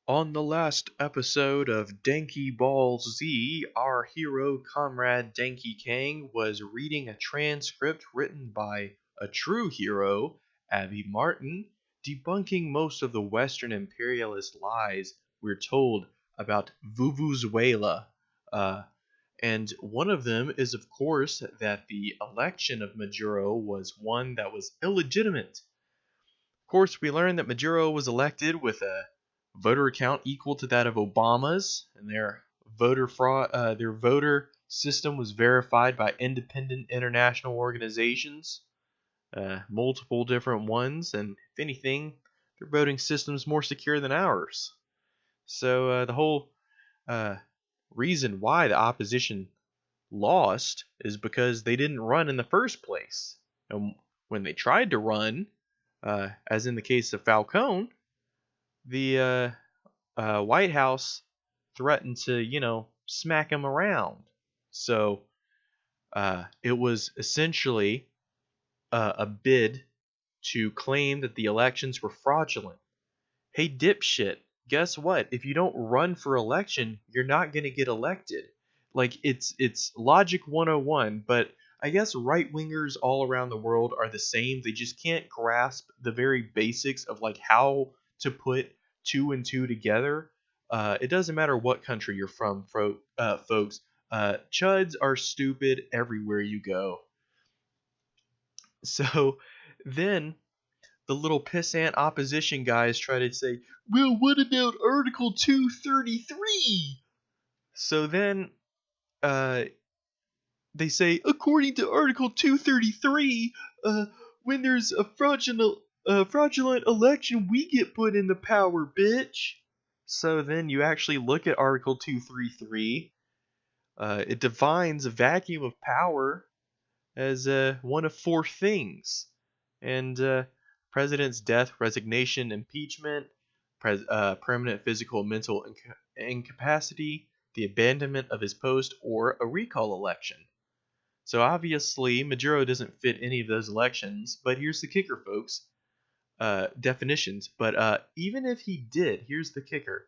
On the last episode of Dankey Ball Z, our hero comrade Dankey Kang was reading a transcript written by a true hero, Abby Martin, debunking most of the Western imperialist lies we're told about Venezuela. And one of them is, of course, that the election of Maduro was one that was illegitimate. Of course, we learned that Maduro was elected with a voter count equal to that of Obama's, and their voter system was verified by independent international organizations, multiple different ones, and if anything, their voting system's more secure than ours. So the whole uh, reason why the opposition lost is because they didn't run in the first place. And when they tried to run, as in the case of Falcone, the White House threatened to, smack him around. So it was essentially a bid to claim that the elections were fraudulent. Hey, dipshit, guess what? If you don't run for election, you're not going to get elected. Like, it's logic 101, but I guess right wingers all around the world are the same. They just can't grasp the very basics of like how to put two and two together. It doesn't matter what country you're from, folks. Chuds are stupid everywhere you go. So then the little pissant opposition guys try to say, well, what about Article 233? So then they say, according to Article 233, when there's a fraudulent election, we get put in the power, bitch. So then you actually look at Article 233. It defines a vacuum of power as one of four things. And president's death, resignation, impeachment, permanent physical and mental incapacity, the abandonment of his post, or a recall election. So obviously, Maduro doesn't fit any of those elections, but here's the kicker, folks. Definitions. But even if he did, here's the kicker.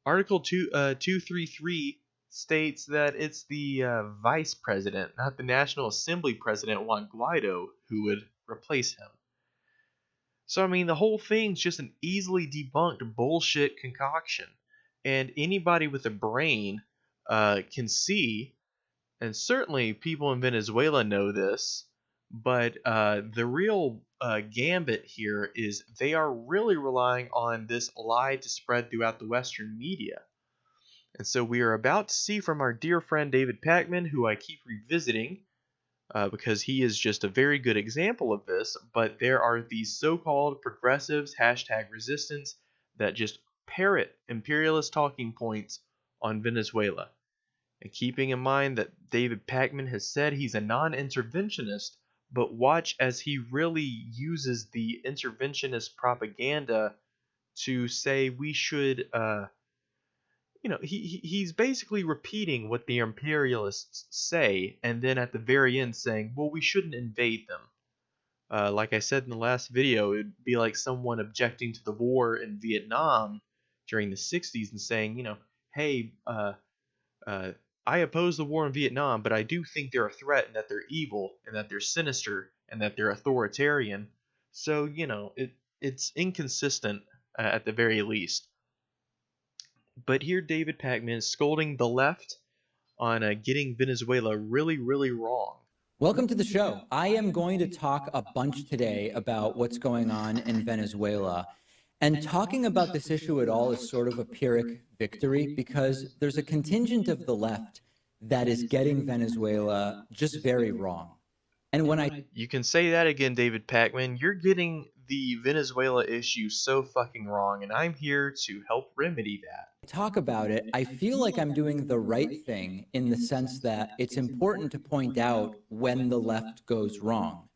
Article 233 states that it's the vice president, not the National Assembly president Juan Guaido, who would replace him. So, I mean, the whole thing's just an easily debunked bullshit concoction. And anybody with a brain can see, and certainly people in Venezuela know this, but the real gambit here is they are really relying on this lie to spread throughout the Western media. And so we are about to see from our dear friend David Pakman, who I keep revisiting because he is just a very good example of this, but there are these so-called progressives, #resistance, that just parrot imperialist talking points on Venezuela. And keeping in mind that David Pakman has said he's a non-interventionist, but watch as he really uses the interventionist propaganda to say we should he's basically repeating what the imperialists say, and then at the very end saying, well, we shouldn't invade them. Like I said in the last video, it'd be like someone objecting to the war in Vietnam during the 60s and saying, hey, I oppose the war in Vietnam, but I do think they're a threat and that they're evil and that they're sinister and that they're authoritarian. So, it's inconsistent at the very least. But here David Pakman is scolding the left on getting Venezuela really, really wrong. Welcome to the show. I am going to talk a bunch today about what's going on in Venezuela. And talking about this issue at all is sort of a Pyrrhic victory because there's a contingent of the left that is getting Venezuela just very wrong. And when You can say that again, David Pakman. You're getting the Venezuela issue so fucking wrong, and I'm here to help remedy that. talk about it, I feel like I'm doing the right thing in the sense that it's important to point out when the left goes wrong.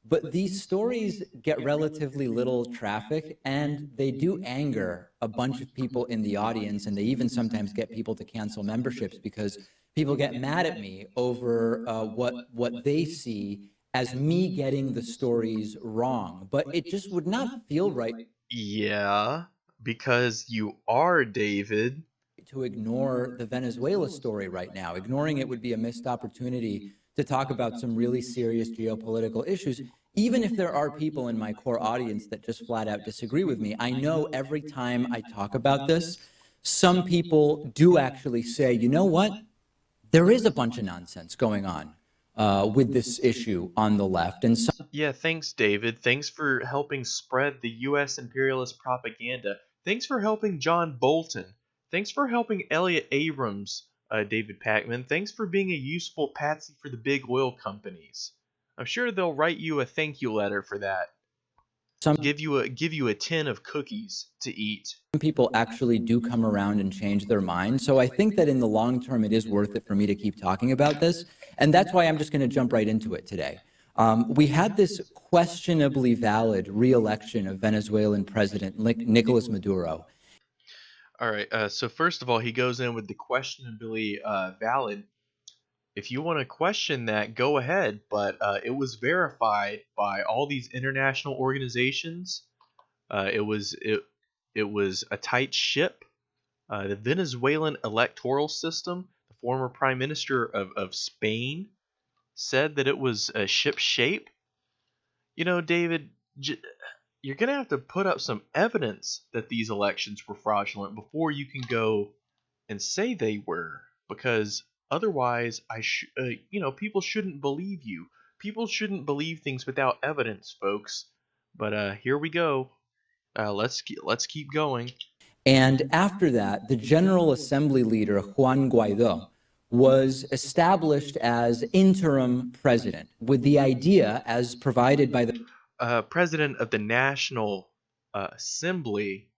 But these stories get relatively little traffic, and they do anger a bunch of people in the audience, and they even sometimes get people to cancel memberships because people get mad at me over what they see as me getting the stories wrong. But it just would not feel right. Yeah, Because you are, David. To ignore the Venezuela story right now. Ignoring it would be a missed opportunity to talk about some really serious geopolitical issues, even if there are people in my core audience that just flat out disagree with me. I know every time I talk about this, some people do actually say, you know what? There is a bunch of nonsense going on with this issue on the left. And some Yeah, thanks, David. Thanks for helping spread the U.S. imperialist propaganda. Thanks for helping John Bolton. Thanks for helping Elliot Abrams, David Pakman. Thanks for being a useful patsy for the big oil companies. I'm sure they'll write you a thank you letter for that. Give you a tin of cookies to eat. people actually do come around and change their mind. So I think that in the long term, it is worth it for me to keep talking about this. And that's why I'm just going to jump right into it today. We had this questionably valid re-election of Venezuelan President Nicolas Maduro. All right. So first of all, he goes in with the questionably valid. If you want to question that, go ahead. But it was verified by all these international organizations. It was a tight ship. The Venezuelan electoral system. The former prime minister of Spain said that it was a ship shape. David, you're gonna have to put up some evidence that these elections were fraudulent before you can go and say they were, because otherwise people shouldn't believe you. People shouldn't believe things without evidence, folks. But here we go. Let's keep going. And after that, the General Assembly leader, Juan Guaido, was established as interim president with the idea, as provided by the President of the National Assembly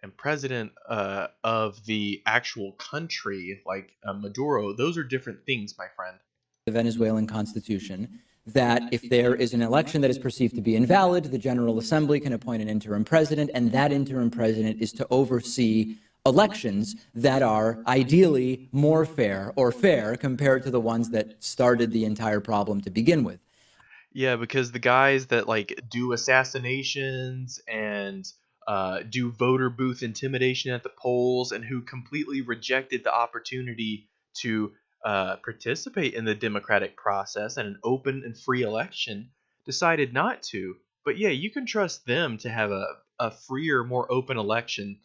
and president of the actual country, like Maduro, those are different things, my friend. Venezuelan constitution, that if there is an election that is perceived to be invalid, the General Assembly can appoint an interim president, and that interim president is to oversee elections that are ideally more fair or fair compared to the ones that started the entire problem to begin with. Yeah, because the guys that like do assassinations and do voter booth intimidation at the polls, and who completely rejected the opportunity to participate in the democratic process and an open and free election, decided not to. But yeah, you can trust them to have a freer, more open election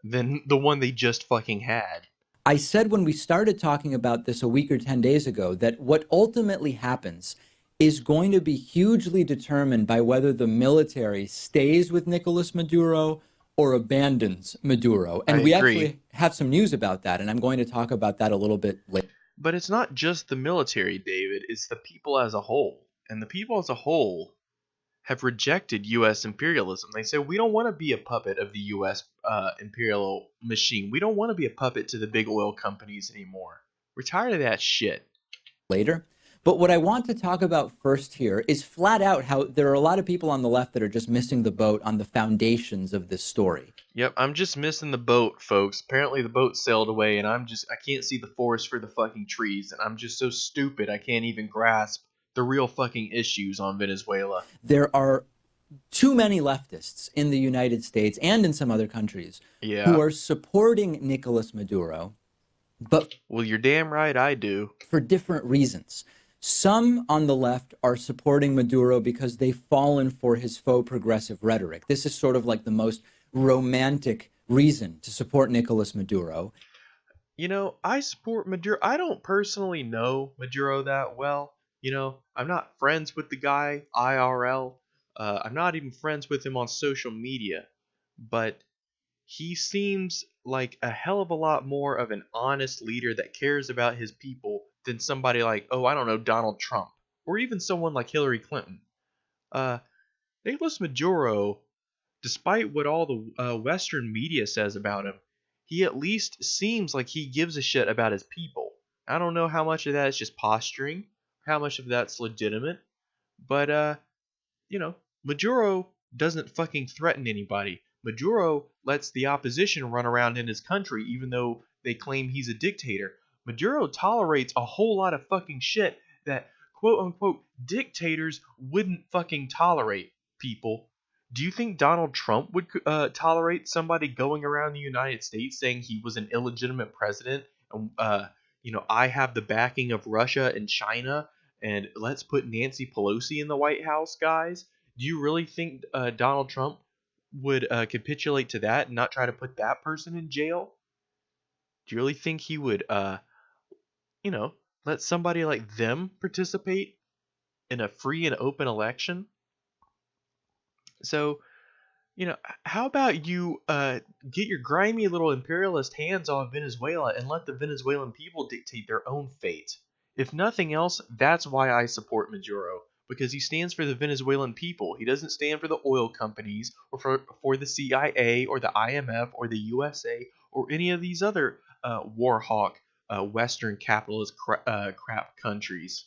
than the one they just fucking had. I said when we started talking about this a week or 10 days ago that what ultimately happens is going to be hugely determined by whether the military stays with Nicolas Maduro or abandons Maduro. I And we agree. actually have some news about that, and I'm going to talk about that a little bit later. But it's not just the military, David. It's the people as a whole. And the people as a whole have rejected U.S. imperialism. They say, we don't want to be a puppet of the U.S. Imperial machine. We don't want to be a puppet to the big oil companies anymore. We're tired of that shit. Later. But what I want to talk about first here is flat out how there are a lot of people on the left that are just missing the boat on the foundations of this story. Yep, I'm just missing the boat, folks. Apparently the boat sailed away, and I can't see the forest for the fucking trees, and I'm just so stupid I can't even grasp the real fucking issues on Venezuela. There are too many leftists in the United States and in some other countries Yeah. who are supporting Nicolas Maduro, but Well, you're damn right I do. for different reasons. Some on the left are supporting Maduro because they've fallen for his faux progressive rhetoric. This is sort of like the most romantic reason to support Nicolas Maduro. I support Maduro. I don't personally know Maduro that well. I'm not friends with the guy IRL. I'm not even friends with him on social media. But he seems like a hell of a lot more of an honest leader that cares about his people than somebody like, oh, I don't know, Donald Trump. Or even someone like Hillary Clinton. Uh, Nicolas Maduro, despite what all the Western media says about him, he at least seems like he gives a shit about his people. I don't know how much of that is just posturing, how much of that's legitimate, but Maduro doesn't fucking threaten anybody. Maduro lets the opposition run around in his country even though they claim he's a dictator. Maduro tolerates a whole lot of fucking shit that quote unquote dictators wouldn't fucking tolerate, people. Do you think Donald Trump would tolerate somebody going around the United States saying he was an illegitimate president? And I have the backing of Russia and China, and let's put Nancy Pelosi in the White House, guys. Do you really think Donald Trump would capitulate to that and not try to put that person in jail? Do you really think he would, you know, let somebody like them participate in a free and open election? So, how about you get your grimy little imperialist hands on Venezuela and let the Venezuelan people dictate their own fate? If nothing else, that's why I support Maduro, because he stands for the Venezuelan people. He doesn't stand for the oil companies or for the CIA or the IMF or the USA or any of these other war hawk Western capitalist crap countries.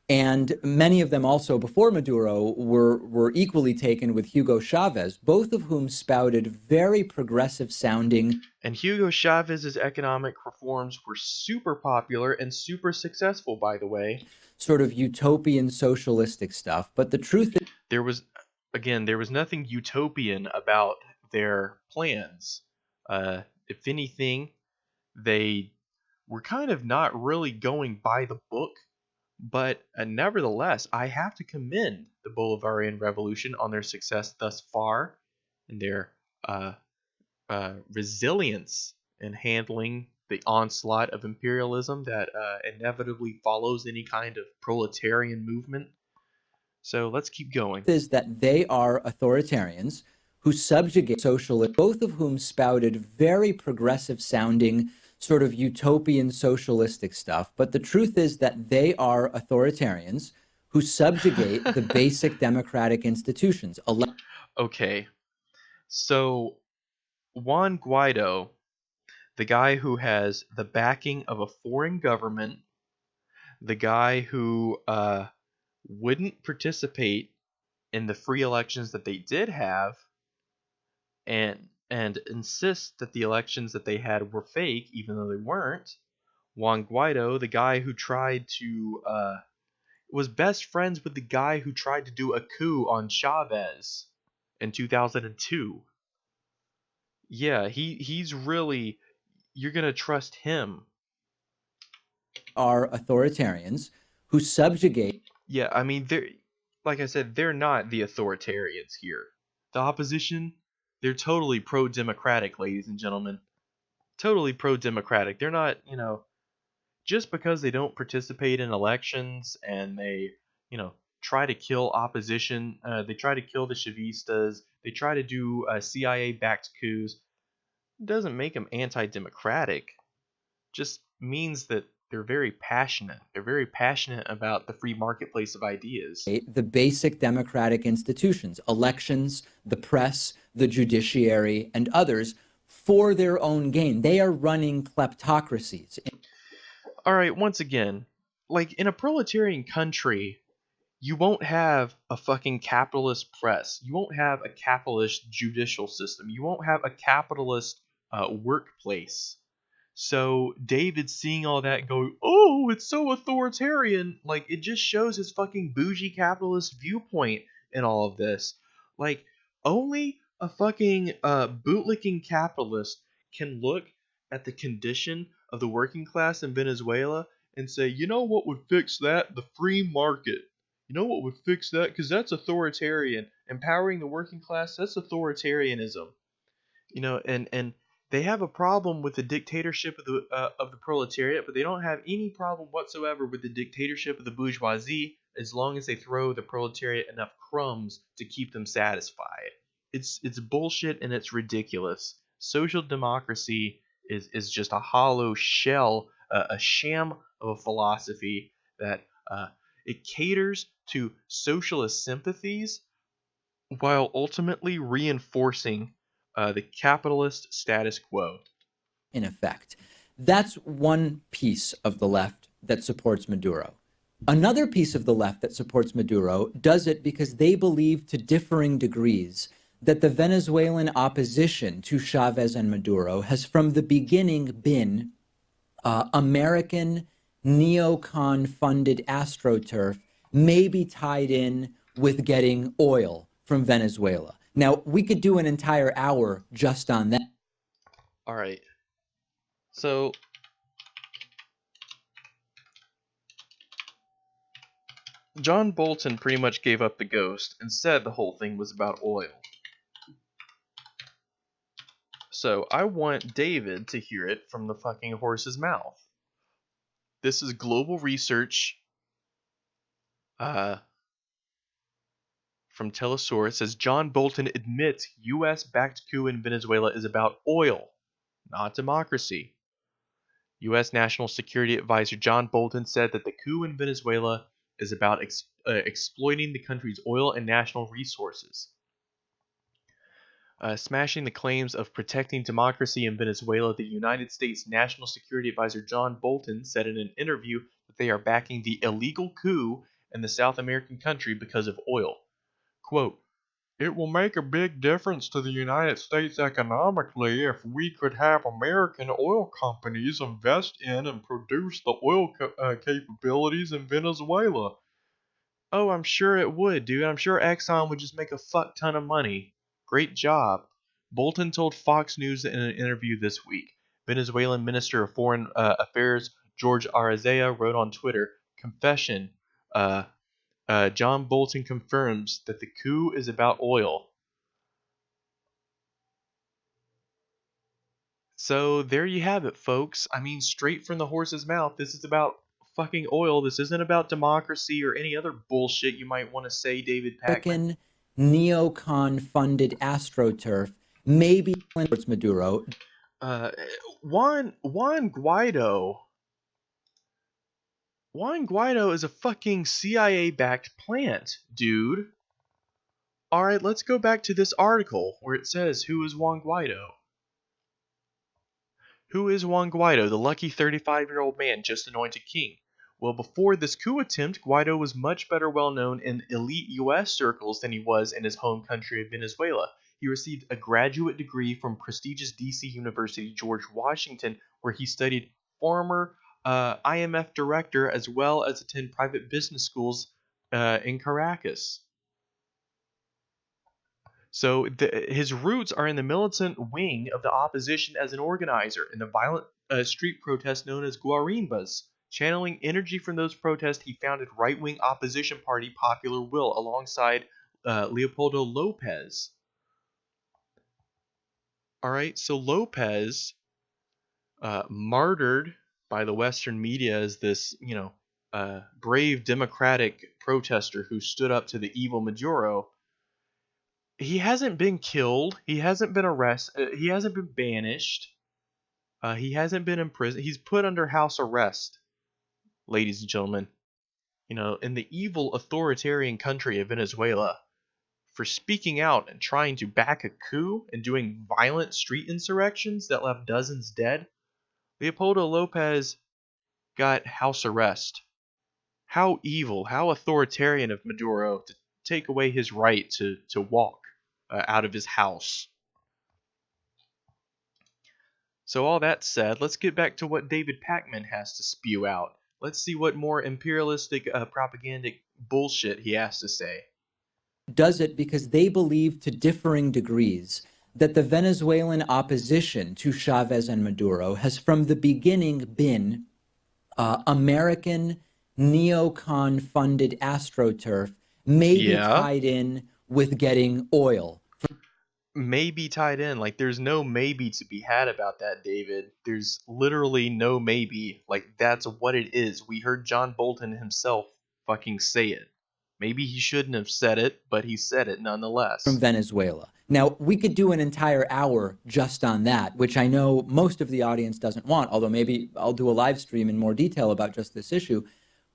And many of them also before Maduro were equally taken with Hugo Chavez, both of whom spouted very progressive sounding. And Hugo Chavez's economic reforms were super popular and super successful, by the way. Sort of utopian socialistic stuff. But the truth is, there was nothing utopian about their plans. If anything, they were kind of not really going by the book. But nevertheless, I have to commend the Bolivarian Revolution on their success thus far and their resilience in handling the onslaught of imperialism that inevitably follows any kind of proletarian movement. So let's keep going. Is that they are authoritarians who subjugate socialists, both of whom spouted very progressive sounding sort of utopian socialistic stuff. But the truth is that they are authoritarians who subjugate the basic democratic institutions. Okay, so Juan Guaido, the guy who has the backing of a foreign government, the guy who wouldn't participate in the free elections that they did have, and insist that the elections that they had were fake, even though they weren't. Juan Guaido, the guy who tried to was best friends with the guy who tried to do a coup on Chavez in 2002. Yeah, he's really, you're gonna trust him. Are authoritarians who subjugate. Yeah, I mean, they're, like I said, they're not the authoritarians here. The opposition, they're totally pro-democratic, ladies and gentlemen. Totally pro-democratic. They're not, just because they don't participate in elections and they, try to kill opposition, they try to kill the Chavistas, they try to do CIA-backed coups, doesn't make them anti-democratic. Just means that they're very passionate. They're very passionate about the free marketplace of ideas. The basic democratic institutions, elections, the press, the judiciary, and others for their own gain. They are running kleptocracies. All right, once again, like in a proletarian country, you won't have a fucking capitalist press. You won't have a capitalist judicial system. You won't have a capitalist workplace. So David's seeing all that and going, oh, it's so authoritarian. Like, it just shows his fucking bougie capitalist viewpoint in all of this. Like, only a fucking bootlicking capitalist can look at the condition of the working class in Venezuela and say, you know what would fix that? The free market. You know what would fix that? Because that's authoritarian. Empowering the working class, that's authoritarianism. And they have a problem with the dictatorship of the proletariat, but they don't have any problem whatsoever with the dictatorship of the bourgeoisie, as long as they throw the proletariat enough crumbs to keep them satisfied. It's bullshit and it's ridiculous. Social democracy is just a hollow shell, a sham of a philosophy that it caters to socialist sympathies while ultimately reinforcing the capitalist status quo. In effect, that's one piece of the left that supports Maduro. Another piece of the left that supports Maduro does it because they believe to differing degrees that the Venezuelan opposition to Chavez and Maduro has from the beginning been American neocon funded astroturf, maybe tied in with getting oil from Venezuela. Now, we could do an entire hour just on that. All right. So John Bolton pretty much gave up the ghost and said the whole thing was about oil. So I want David to hear it from the fucking horse's mouth. This is global research from Telesaur. It says John Bolton admits U.S.-backed coup in Venezuela is about oil, not democracy. U.S. National Security Advisor John Bolton said that the coup in Venezuela is about exploiting the country's oil and national resources. Smashing the claims of protecting democracy in Venezuela, the United States National Security Advisor John Bolton said in an interview that they are backing the illegal coup in the South American country because of oil. Quote, "It will make a big difference to the United States economically if we could have American oil companies invest in and produce the oil capabilities in Venezuela." Oh, I'm sure it would, dude. I'm sure Exxon would just make a fuck ton of money. Great job. Bolton told Fox News in an interview this week. Venezuelan Minister of Foreign Affairs George Arazea wrote on Twitter, "Confession. John Bolton confirms that the coup is about oil." So there you have it, folks. I mean, straight from the horse's mouth. This is about fucking oil. This isn't about democracy or any other bullshit you might want to say, David Pakman. American neocon-funded AstroTurf may be towards Maduro. Juan Guaido. Juan Guaido is a fucking CIA-backed plant, dude. Alright, let's go back to this article where it says who is Juan Guaido. Who is Juan Guaido, the lucky 35-year-old man just anointed king? Well, before this coup attempt, Guaido was much better well known in elite U.S. circles than he was in his home country of Venezuela. He received a graduate degree from prestigious D.C. University George Washington, where he studied former IMF director as well as attend private business schools in Caracas. So his roots are in the militant wing of the opposition as an organizer in the violent street protests known as guarimbas. Channeling energy from those protests, he founded right-wing opposition party Popular Will alongside Leopoldo Lopez. All right, so Lopez, martyred by the Western media as this, brave democratic protester who stood up to the evil Maduro. He hasn't been killed. He hasn't been arrested. He hasn't been banished. He hasn't been imprisoned. He's put under house arrest, ladies and gentlemen. In the evil authoritarian country of Venezuela, for speaking out and trying to back a coup and doing violent street insurrections that left dozens dead, Leopoldo Lopez got house arrest. How evil, how authoritarian of Maduro to take away his right to walk out of his house. So all that said, let's get back to what David Pakman has to spew out. Let's see what more imperialistic propagandic bullshit he has to say. Does it because they believe to differing degrees that the Venezuelan opposition to Chavez and Maduro has from the beginning been American neocon-funded AstroTurf, maybe tied in with getting oil. Maybe tied in. Like, there's no maybe to be had about that, David. There's literally no maybe. Like, that's what it is. We heard John Bolton himself fucking say it. Maybe he shouldn't have said it, but he said it nonetheless. From Venezuela. Now, we could do an entire hour just on that, which I know most of the audience doesn't want, although maybe I'll do a live stream in more detail about just this issue.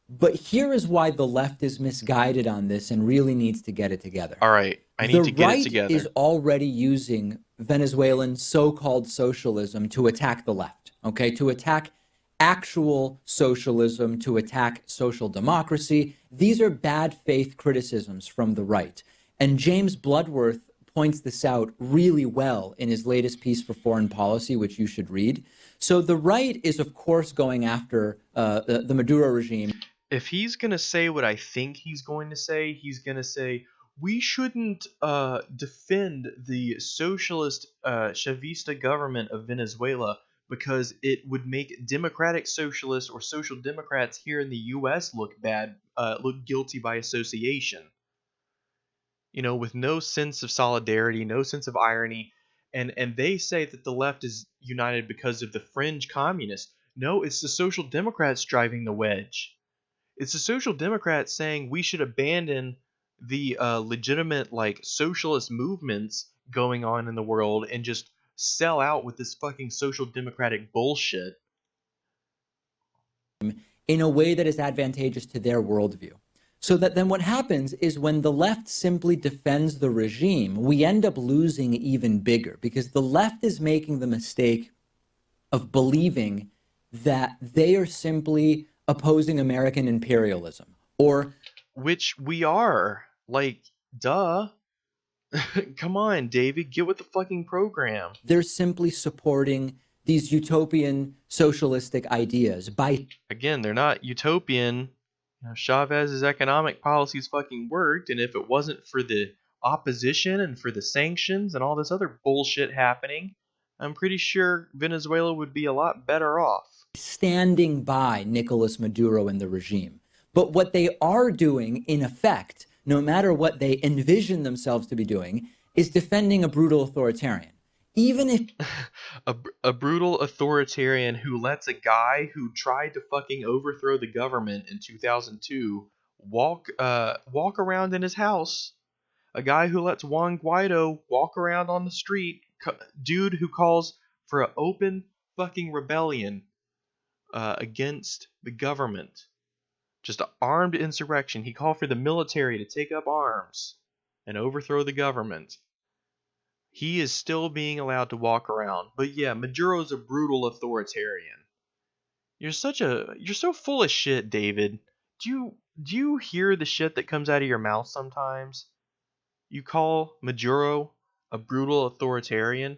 But here is why the left is misguided on this and really needs to get it together. All right, I need to get it together. The right is already using Venezuelan so-called socialism to attack the left, okay? To attack actual socialism, to attack social democracy. These are bad faith criticisms from the right. And James Bloodworth points this out really well in his latest piece for Foreign Policy, which you should read. So the right is, of course, going after the Maduro regime. If he's going to say what I think he's going to say, we shouldn't defend the socialist Chavista government of Venezuela because it would make democratic socialists or social democrats here in the U.S. look bad, look guilty by association. With no sense of solidarity, no sense of irony, and they say that the left is united because of the fringe communists. No, it's the social democrats driving the wedge. It's the social democrats saying we should abandon the legitimate like socialist movements going on in the world and just sell out with this fucking social democratic bullshit. In a way that is advantageous to their worldview. So that then what happens is when the left simply defends the regime, we end up losing even bigger because the left is making the mistake of believing that they are simply opposing American imperialism or which we are. Like, duh. Come on, David, get with the fucking program. They're simply supporting these utopian socialistic ideas by... Again, they're not utopian. Chavez's economic policies fucking worked, and if it wasn't for the opposition and for the sanctions and all this other bullshit happening, I'm pretty sure Venezuela would be a lot better off. Standing by Nicolas Maduro and the regime. But what they are doing, in effect, no matter what they envision themselves to be doing, is defending a brutal authoritarian. Even if a brutal authoritarian who lets a guy who tried to fucking overthrow the government in 2002 walk around in his house, a guy who lets Juan Guaido walk around on the street, dude who calls for an open fucking rebellion against the government, just an armed insurrection. He called for the military to take up arms and overthrow the government. He is still being allowed to walk around. But yeah, Maduro's a brutal authoritarian. You're so full of shit, David. Do you hear the shit that comes out of your mouth sometimes? You call Maduro a brutal authoritarian?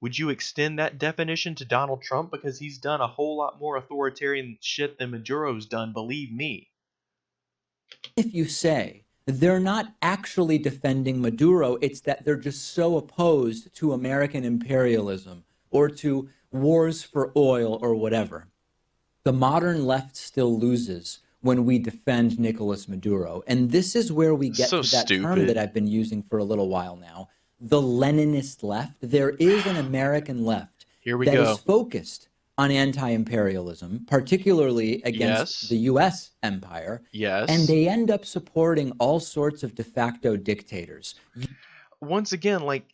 Would you extend that definition to Donald Trump because he's done a whole lot more authoritarian shit than Maduro's done, believe me. If you say they're not actually defending Maduro, it's that they're just so opposed to American imperialism or to wars for oil or whatever. The modern left still loses when we defend Nicolas Maduro. And this is where we get So to that term stupid. that I've been using for a little while now, the Leninist left. There is an American left Here we that go. is focused on anti-imperialism, particularly against Yes. the U.S. empire. Yes. And they end up supporting all sorts of de facto dictators. Once again, like,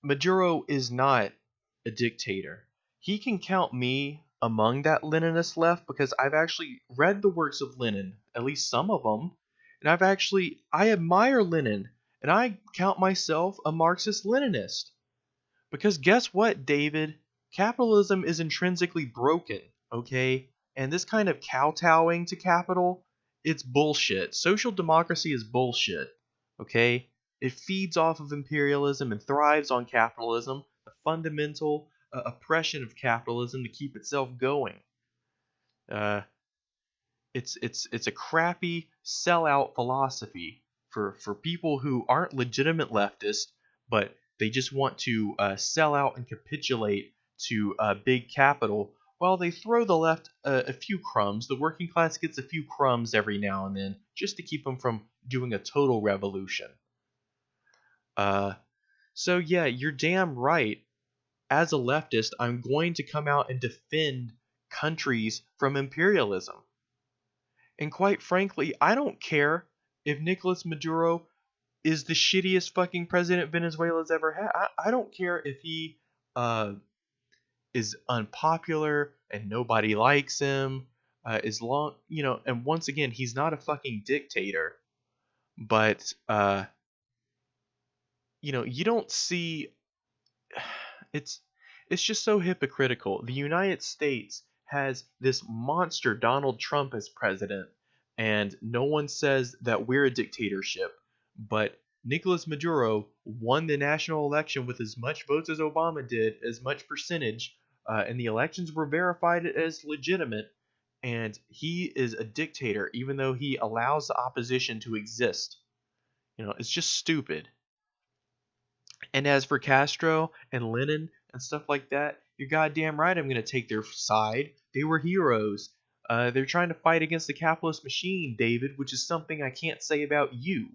Maduro is not a dictator. He can count me among that Leninist left because I've actually read the works of Lenin, at least some of them, and I admire Lenin, and I count myself a Marxist-Leninist. Because guess what, David? Capitalism is intrinsically broken, okay? And this kind of kowtowing to capital, it's bullshit. Social democracy is bullshit, okay? It feeds off of imperialism and thrives on capitalism, the fundamental oppression of capitalism to keep itself going. It's a crappy sellout philosophy for people who aren't legitimate leftists, but they just want to sell out and capitulate to big capital while they throw the left a few crumbs. The working class gets a few crumbs every now and then just to keep them from doing a total revolution. So yeah, you're damn right. As a leftist, I'm going to come out and defend countries from imperialism. And quite frankly, I don't care if Nicolas Maduro is the shittiest fucking president Venezuela's ever had. I don't care if he is unpopular and nobody likes him. As long, and once again, he's not a fucking dictator. But, you don't see. It's just so hypocritical. The United States has this monster Donald Trump as president, and no one says that we're a dictatorship. But Nicolas Maduro won the national election with as much votes as Obama did, as much percentage, and the elections were verified as legitimate. And he is a dictator, even though he allows the opposition to exist. It's just stupid. And as for Castro and Lenin and stuff like that, you're goddamn right I'm going to take their side. They were heroes. They're trying to fight against the capitalist machine, David, which is something I can't say about you.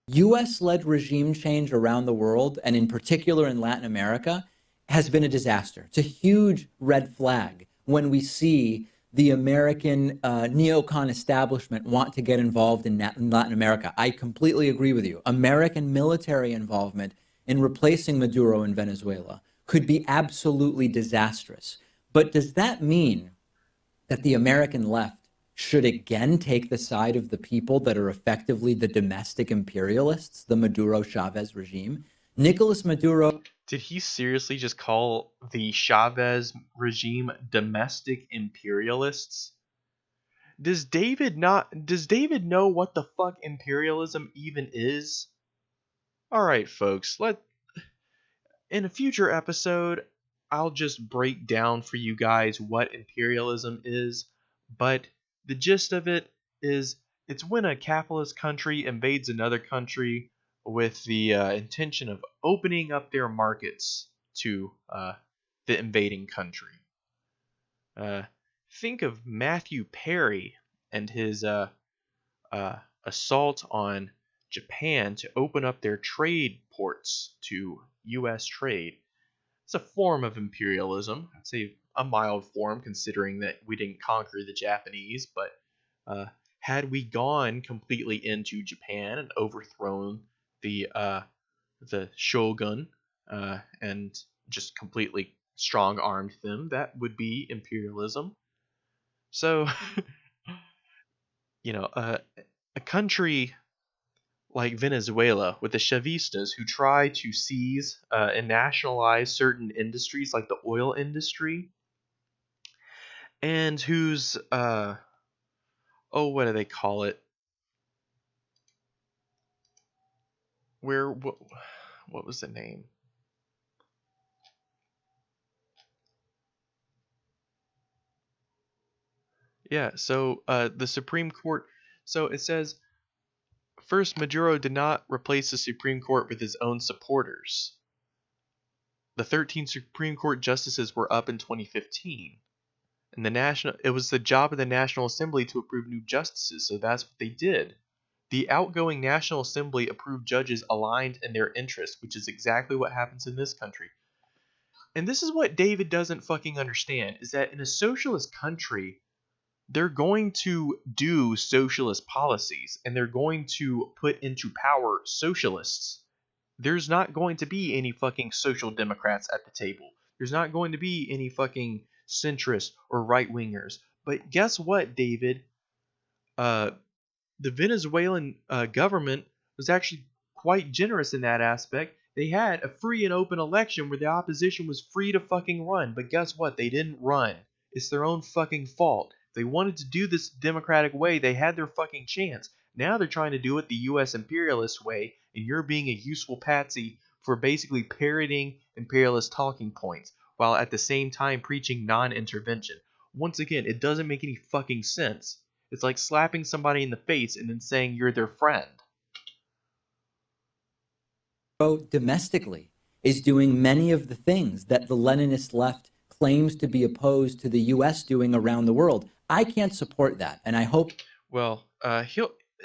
US-led regime change around the world, and in particular in Latin America, has been a disaster. It's a huge red flag when we see the American neocon establishment want to get involved in Latin America. I completely agree with you. American military involvement in replacing Maduro in Venezuela could be absolutely disastrous. But does that mean that the American left should again take the side of the people that are effectively the domestic imperialists, the Maduro-Chavez regime? Nicolas Maduro... Did he seriously just call the Chavez regime domestic imperialists? Does David know what the fuck imperialism even is? All right, folks, in a future episode, I'll just break down for you guys what imperialism is, but the gist of it is it's when a capitalist country invades another country with the intention of opening up their markets to the invading country. Think of Matthew Perry and his assault on Japan to open up their trade ports to U.S. trade. It's a form of imperialism. I'd say a mild form, considering that we didn't conquer the Japanese. But had we gone completely into Japan and overthrown the shogun and just completely strong-armed them, that would be imperialism. So, a country like Venezuela with the Chavistas who try to seize and nationalize certain industries like the oil industry, and whose what do they call it? What was the name? Yeah, so the Supreme Court. So it says, first, Maduro did not replace the Supreme Court with his own supporters. The 13 Supreme Court justices were up in 2015. And it was the job of the National Assembly to approve new justices, so that's what they did. The outgoing National Assembly approved judges aligned in their interests, which is exactly what happens in this country. And this is what David doesn't fucking understand, is that in a socialist country, they're going to do socialist policies, and they're going to put into power socialists. There's not going to be any fucking social democrats at the table. There's not going to be any fucking centrists or right-wingers. But guess what, David? The Venezuelan government was actually quite generous in that aspect. They had a free and open election where the opposition was free to fucking run. But guess what? They didn't run. It's their own fucking fault. If they wanted to do this democratic way, they had their fucking chance. Now they're trying to do it the U.S. imperialist way, and you're being a useful patsy for basically parroting imperialist talking points, while at the same time preaching non-intervention. Once again, it doesn't make any fucking sense. It's like slapping somebody in the face and then saying you're their friend. Domestically is doing many of the things that the Leninist left claims to be opposed to the U.S. doing around the world. I can't support that, and I hope... Well,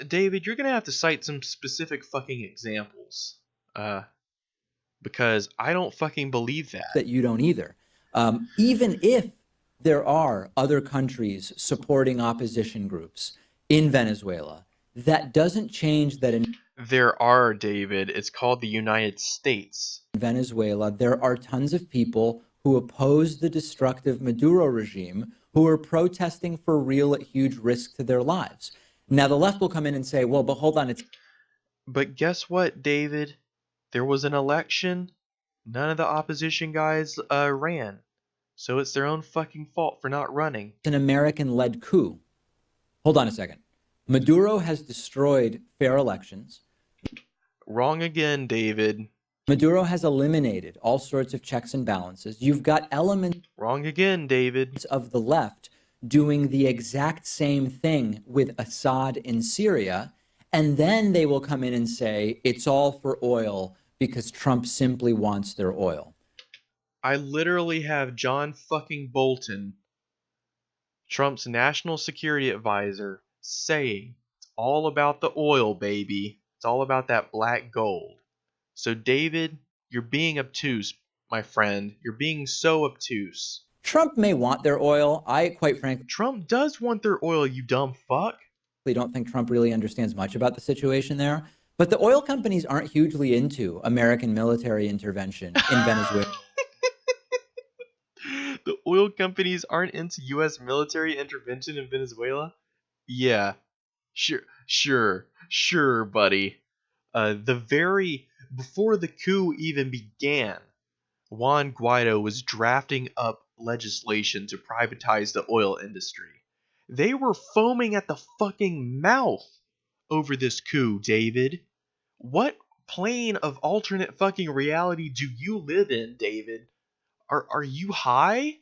David, you're going to have to cite some specific fucking examples, because I don't fucking believe that. That you don't either. Even if there are other countries supporting opposition groups in Venezuela, that doesn't change that in... There are, David. It's called the United States. In Venezuela, there are tons of people who oppose the destructive Maduro regime who are protesting for real at huge risk to their lives. Now, the left will come in and say, well, but hold on. But guess what, David? There was an election. None of the opposition guys ran. So it's their own fucking fault for not running. An American-led coup. Hold on a second. Maduro has destroyed fair elections. Wrong again, David. Maduro has eliminated all sorts of checks and balances. You've got elements... Wrong again, David. ...of the left doing the exact same thing with Assad in Syria, And then they will come in and say it's all for oil because Trump simply wants their oil. I literally have John fucking Bolton, Trump's national security advisor, saying it's all about the oil, baby. It's all about that black gold. So, David, you're being obtuse, my friend. You're being so obtuse. Trump may want their oil. I, quite frankly, Trump does want their oil, you dumb fuck. don't think Trump really understands much about the situation there. But the oil companies aren't hugely into American military intervention in Venezuela. The oil companies aren't into U.S. military intervention in Venezuela? Yeah, sure, buddy. Before the coup even began, Juan Guaido was drafting up legislation to privatize the oil industry. They were foaming at the fucking mouth over this coup, David. What plane of alternate fucking reality do you live in, David? Are you high?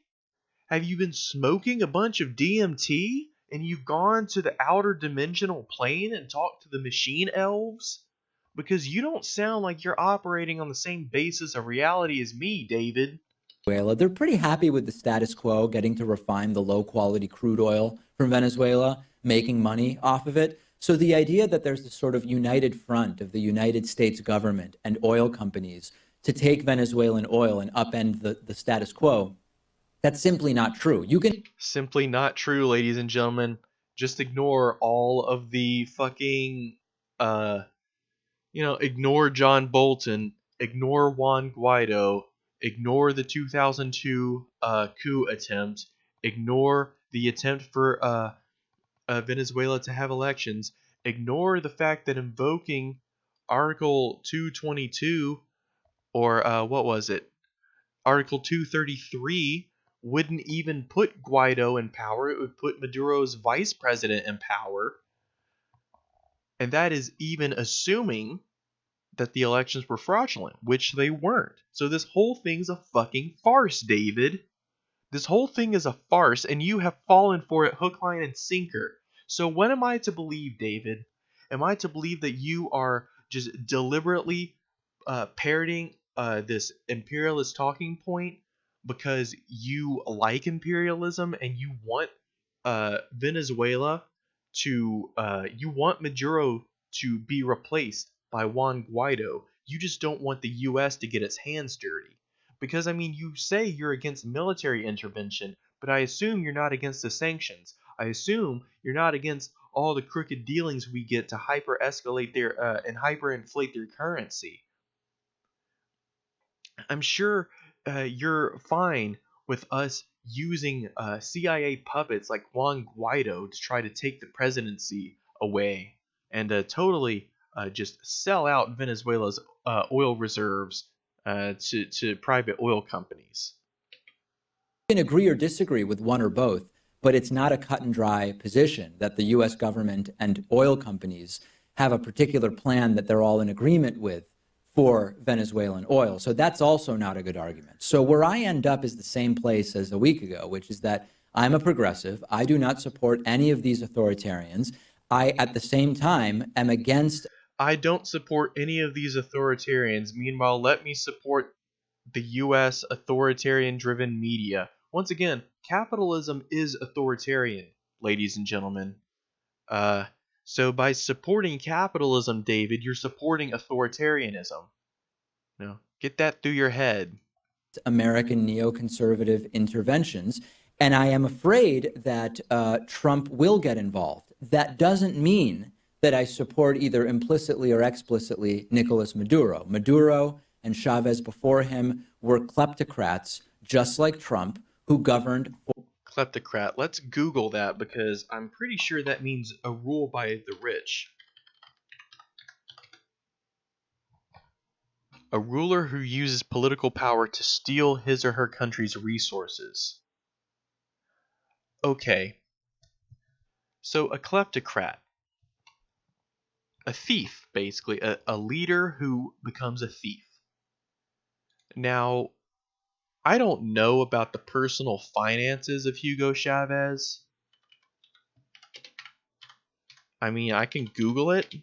Have you been smoking a bunch of DMT and you've gone to the outer dimensional plane and talked to the machine elves? Because you don't sound like you're operating on the same basis of reality as me, David. They're pretty happy with the status quo, getting to refine the low quality crude oil from Venezuela, making money off of it. So the idea that there's this sort of united front of the United States government and oil companies to take Venezuelan oil and upend the status quo, that's simply not true. You can Simply not true, ladies and gentlemen. Just ignore all of the fucking, ignore John Bolton, ignore Juan Guaido, ignore the 2002 coup attempt, ignore the attempt for Venezuela to have elections, ignore the fact that invoking Article 222, or what was it? Article 233 wouldn't even put Guaido in power. It would put Maduro's vice president in power. And that is even assuming that the elections were fraudulent, which they weren't. So this whole thing's a fucking farce, David. This whole thing is a farce, and you have fallen for it hook, line, and sinker. So what am I to believe, David? Am I to believe that you are just deliberately parroting this imperialist talking point because you like imperialism and you want Venezuela you want Maduro to be replaced by Juan Guaido? You just don't want the U.S. to get its hands dirty. Because, I mean, you say you're against military intervention, but I assume you're not against the sanctions. I assume you're not against all the crooked dealings we get to hyper escalate and hyperinflate their currency. I'm sure you're fine with us using CIA puppets like Juan Guaido to try to take the presidency away and totally just sell out Venezuela's oil reserves to private oil companies. can agree or disagree with one or both, but it's not a cut and dry position that the US government and oil companies have a particular plan that they're all in agreement with for Venezuelan oil. So that's also not a good argument. So where I end up is the same place as a week ago, which is that I'm a progressive. I do not support any of these authoritarians. I, at the same time, am against. I don't support any of these authoritarians. Meanwhile, let me support the U.S. authoritarian-driven media. Once again, capitalism is authoritarian, ladies and gentlemen. So by supporting capitalism, David, you're supporting authoritarianism. Get that through your head. American neoconservative interventions. And I am afraid that Trump will get involved. That doesn't mean that I support either implicitly or explicitly Nicolas Maduro. Maduro and Chavez before him were kleptocrats, just like Trump, who governed. Kleptocrat. Let's Google that because I'm pretty sure that means a rule by the rich. A ruler who uses political power to steal his or her country's resources. Okay. So a kleptocrat. A thief, basically. A leader who becomes a thief. Now, I don't know about the personal finances of Hugo Chavez. I mean, I can Google it,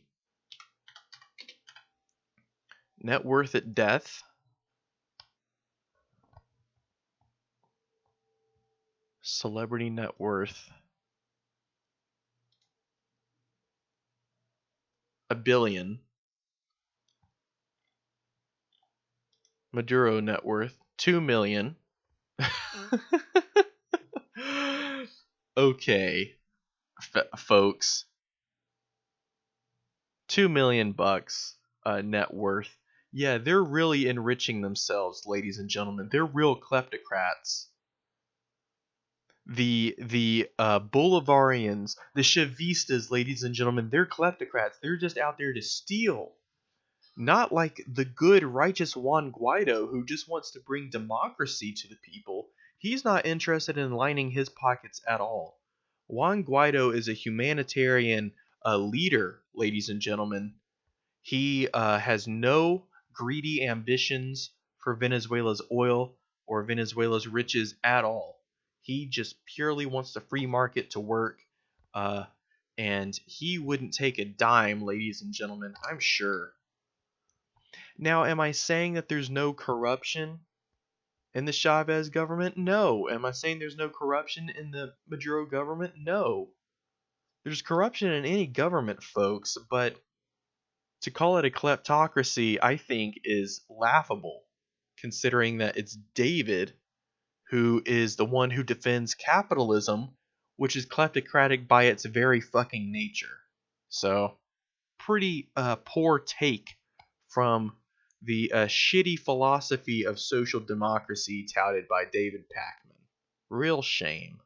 Net worth at death. Celebrity net worth. $1 billion. Maduro net worth. 2 million. Okay, folks. 2 million bucks net worth. Yeah, they're really enriching themselves, ladies and gentlemen. They're real kleptocrats. The Bolivarians, the Chavistas, ladies and gentlemen, they're kleptocrats. They're just out there to steal. Not like the good, righteous Juan Guaido who just wants to bring democracy to the people. He's not interested in lining his pockets at all. Juan Guaido is a humanitarian leader, ladies and gentlemen. He has no greedy ambitions for Venezuela's oil or Venezuela's riches at all. He just purely wants the free market to work, and he wouldn't take a dime, ladies and gentlemen, I'm sure. Now, am I saying that there's no corruption in the Chavez government? No. Am I saying there's no corruption in the Maduro government? No. There's corruption in any government, folks, but to call it a kleptocracy, I think, is laughable, considering that it's David who is the one who defends capitalism, which is kleptocratic by its very fucking nature. So, pretty poor take from the shitty philosophy of social democracy touted by David Pakman. Real shame.